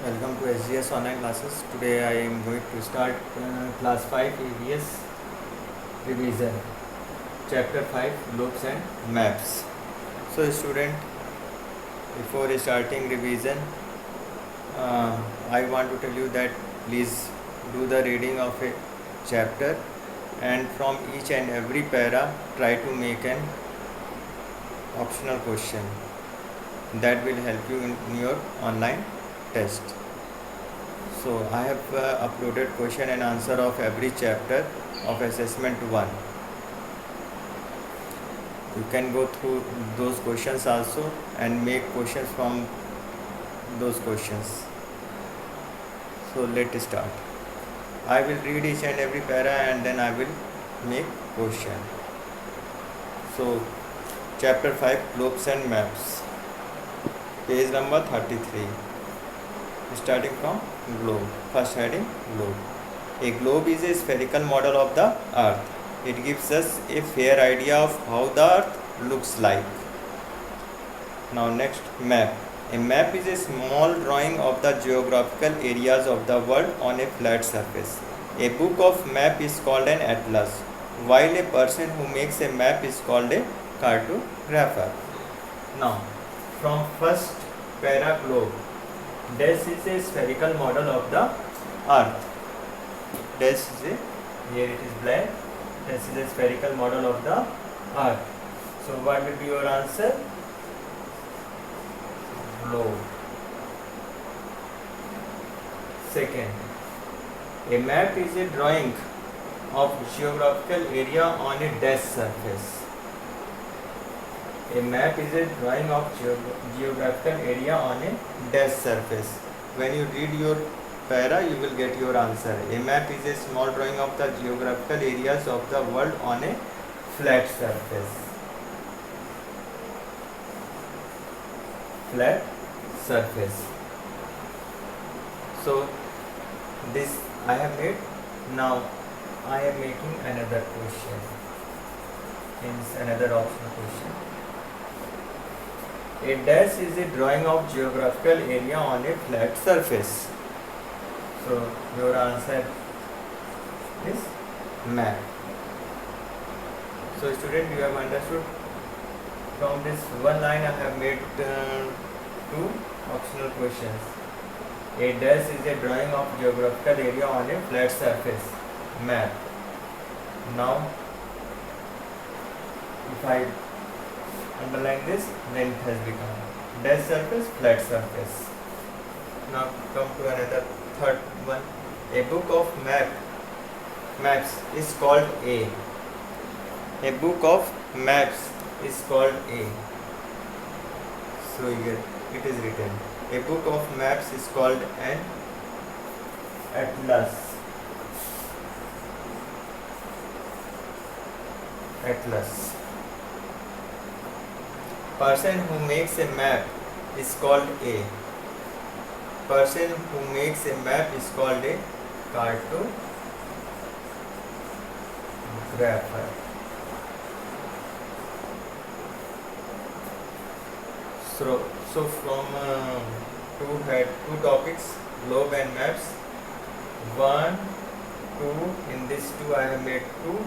Welcome to SGS online classes. Today I am going to start class 5 EVS revision, chapter 5 loops and maps. So student, before starting revision, I want to tell you that please do the reading of a chapter, and from each and every para try to make an optional question that will help you in your online test. So I have uploaded question and answer of every chapter of assessment 1. You can go through those questions also and make questions from those questions. So let's start. I will read each and every para and then I will make question. So chapter 5 loops and maps, page number 33. Starting from globe. First heading, globe. A globe is a spherical model of the earth. It gives us a fair idea of how the earth looks like. Now next, map. A map is a small drawing of the geographical areas of the world on a flat surface. A book of map is called an atlas, while a person who makes a map is called a cartographer. Now, from first para, globe. This is a spherical model of the earth. This is a, here it is black. This is a spherical model of the earth. So what will be your answer? Globe. Second, a map is a drawing of geographical area on a dash surface. A map is a drawing of geographical area on a dash surface. When you read your para, you will get your answer. A map is a small drawing of the geographical areas of the world on a flat surface. Flat surface. So this I have made. Now I am making another question. Means another optional question. A dash is a drawing of geographical area on a flat surface. So your answer is map. So student, you have understood. From this one line I have made two optional questions. A dash is a drawing of geographical area on a flat surface. Map. Now if I underline this, then it has become dash surface, flat surface. Now come to another third one. A book of maps is called A. A book of maps is called A. So here it is written. A book of maps is called an atlas. Atlas. Person who makes a map is called a. Person who makes a map is called a cartographer. So from two topics, globe and maps. 1, 2. In this 2 I have made 2.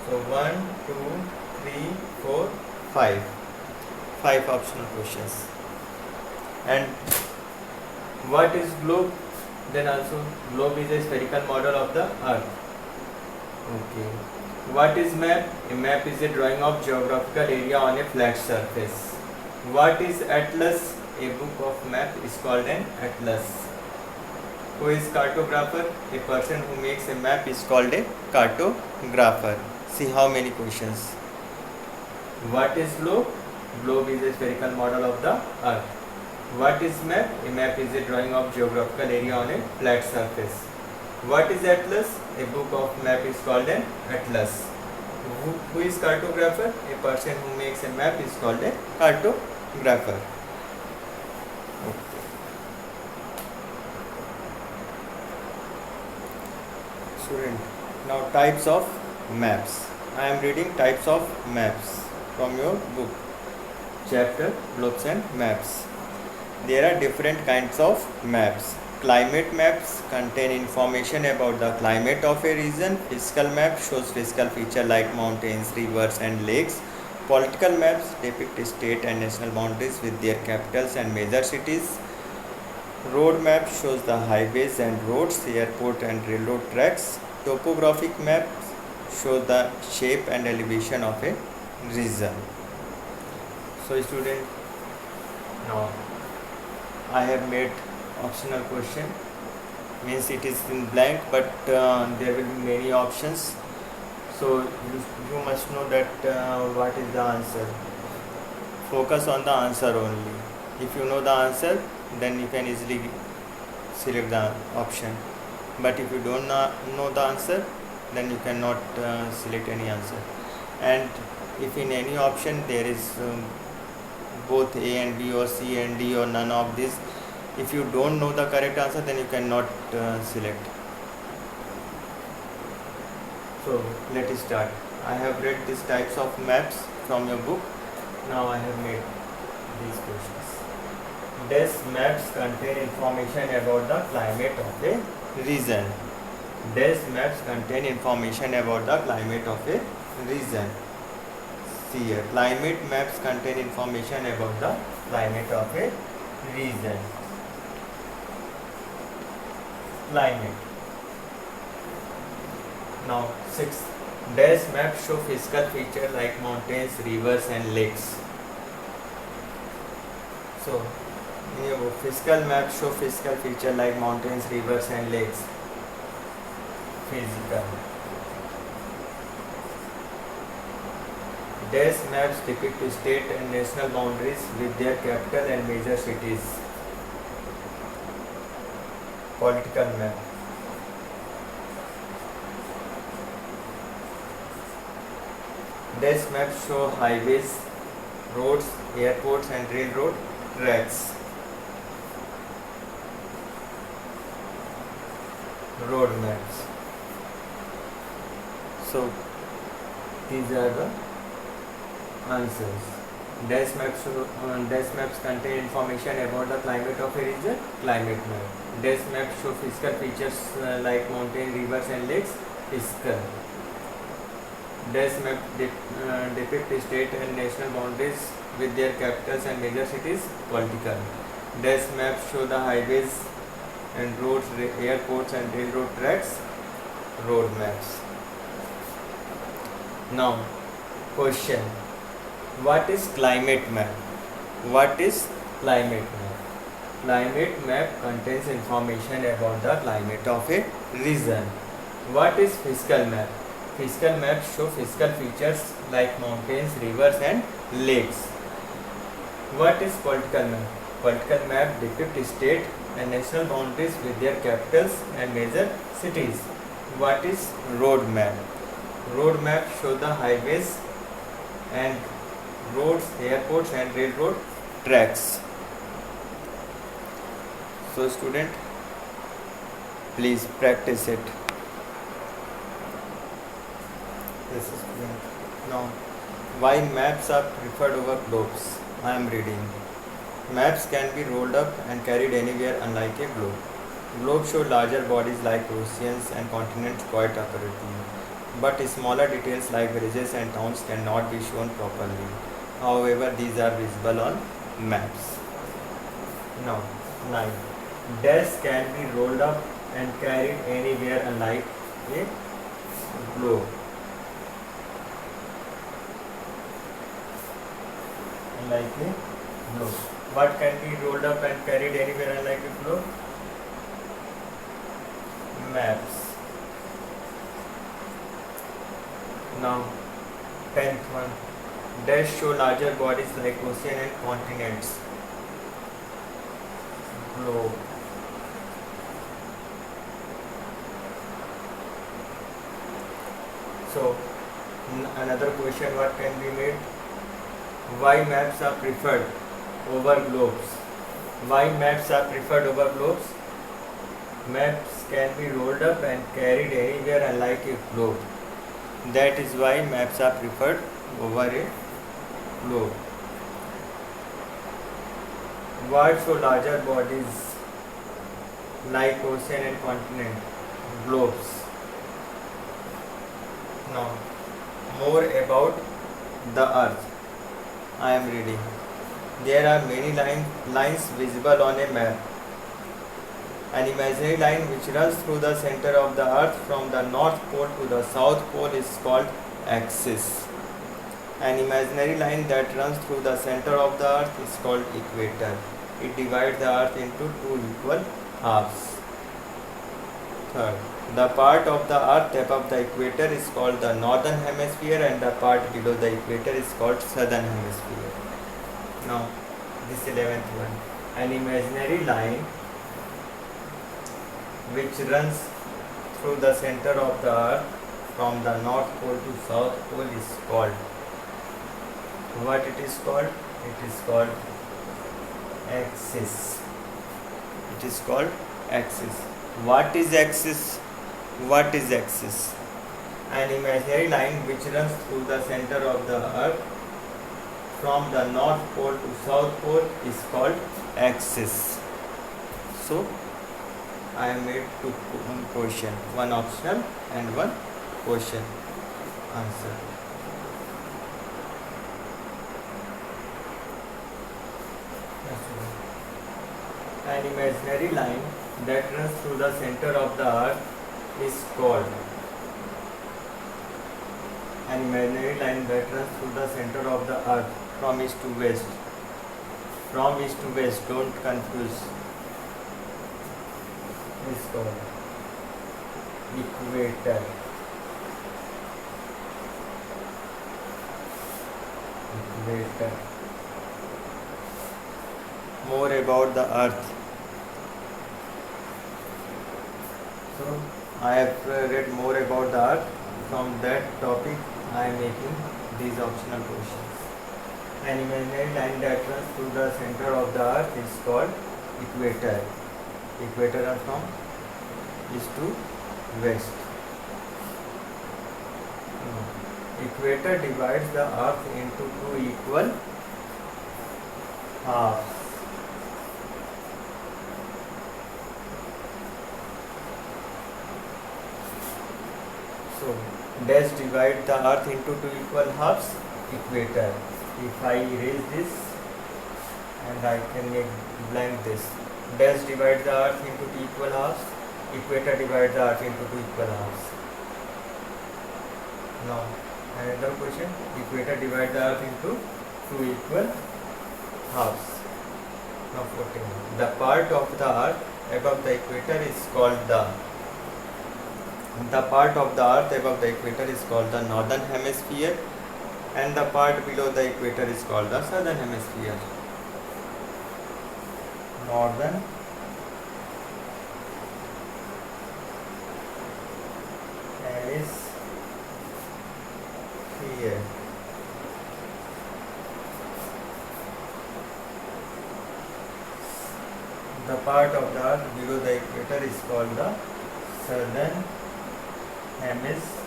So 1, 2, 3, 4, 5. 5 optional questions. And what is globe? Then also globe is a spherical model of the earth. Okay. What is map? A map is a drawing of geographical area on a flat surface. What is atlas? A book of map is called an atlas. Who is cartographer? A person who makes a map is called a cartographer. See how many questions. What is globe? Globe is a spherical model of the earth. What is map? A map is a drawing of geographical area on a flat surface. What is atlas? A book of map is called an atlas. Who is cartographer? A person who makes a map is called a cartographer. Okay. Student, now types of maps. I am reading types of maps from your book. Chapter Globes and Maps. There are different kinds of maps. climate maps contain information about the climate of a region. Physical map shows physical features like mountains, rivers, and lakes. Political maps depict state and national boundaries with their capitals and major cities. Road map shows the highways and roads, airport and railroad tracks. Topographic maps show the shape and elevation of a region. So student, now I have made optional question, means it is in blank, but there will be many options. So you must know that what is the answer. Focus on the answer only. If you know the answer, then you can easily select the option. But if you don't know the answer, then you cannot select any answer. And if in any option there is both A and B or C and D or none of these, if you don't know the correct answer, then you cannot select. So let us start. I have read these types of maps from your book. Now I have made these questions. These maps contain information about the climate of a region. These maps contain information about the climate of a region. See here, climate maps contain information about the climate of a region. Climate. Now 6. These maps show physical features like mountains, rivers and lakes. So in your book, physical maps show physical features like mountains, rivers and lakes. Physical. These maps depict state and national boundaries with their capital and major cities. Political map. These maps show highways, roads, airports and railroad tracks. Road maps. So these are the answers. These maps contain information about the climate of a region. Climate map. These maps show physical features like mountain, rivers and lakes. Physical. These maps depict state and national boundaries with their capitals and major cities. Political. These maps show the highways and roads, airports and railroad tracks. Road maps. Now, question. What is climate map? What is climate map? Climate map contains information about the climate of a region. What is physical map? Physical maps show physical features like mountains, rivers and lakes. What is political map? Political map depict state and national boundaries with their capitals and major cities. What is road map? Road map show the highways and roads, airports and railroad tracks. So student, please practice it. Yes, student. Now, why maps are preferred over globes? I am reading. Maps can be rolled up and carried anywhere unlike a globe. Globes show larger bodies like oceans and continents quite accurately, but smaller details like villages and towns cannot be shown properly. However, these are visible on maps. Now, 9. Dash can be rolled up and carried anywhere unlike a globe. Unlike a globe. What can be rolled up and carried anywhere unlike a globe? Maps. Now, 10th one. Dash show larger bodies like ocean and continents. Globe. So, another question what can be made? Why maps are preferred over globes? Why maps are preferred over globes? Maps can be rolled up and carried anywhere unlike a globe. That is why maps are preferred over a globe. What show larger bodies like ocean and continent, globes. Now, more about the earth. I am reading. There are many lines visible on a map. An imaginary line which runs through the center of the earth from the north pole to the south pole is called axis. An imaginary line that runs through the center of the earth is called equator. It divides the earth into two equal halves. Third, the part of the earth above the equator is called the northern hemisphere and the part below the equator is called southern hemisphere. Now, this 11th one. An imaginary line which runs through the center of the earth from the north pole to south pole is called, what it is called? It is called axis. It is called axis. What is axis? What is axis? An imaginary line which runs through the center of the earth from the north pole to south pole is called axis. So, I have made two question, one optional and one question answer. An imaginary line that runs through the center of the earth is called. An imaginary line that runs through the center of the earth from east to west. From east to west, don't confuse. Is called equator. Equator. More about the earth. So I have read more about the earth. From that topic I am making these optional questions. An imaginary line that runs through the center of the earth is called equator. Equator are from east to west. Equator divides the earth into two equal halves. So, dash divide the earth into two equal halves, equator. If I erase this and I can make blank this. Dash divide the earth into two equal halves, equator divide the earth into two equal halves. Now, another question, equator divide the earth into two equal halves. Now 14. The part of the earth above the equator is called the part of the earth above the equator is called the northern hemisphere and the part below the equator is called the southern hemisphere. Northern hemisphere. The part of the earth below the equator is called the southern hemisphere.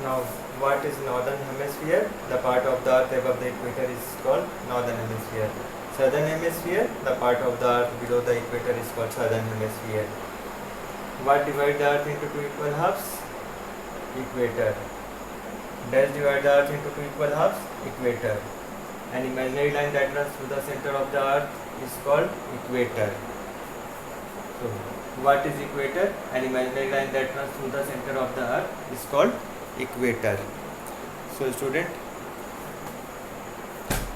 Now, what is northern hemisphere? The part of the earth above the equator is called northern hemisphere. Southern hemisphere, the part of the earth below the equator is called southern hemisphere. What divides the earth into two equal halves? Equator. Dash divide the earth into two equal halves? Equator. An imaginary line that runs through the center of the earth is called equator. So, what is equator? An imaginary line that runs through the center of the earth is called equator. So, student,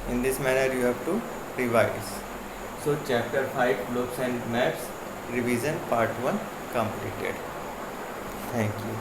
in this manner you have to revise. So, chapter 5 globes and maps revision part 1 completed. Thank you.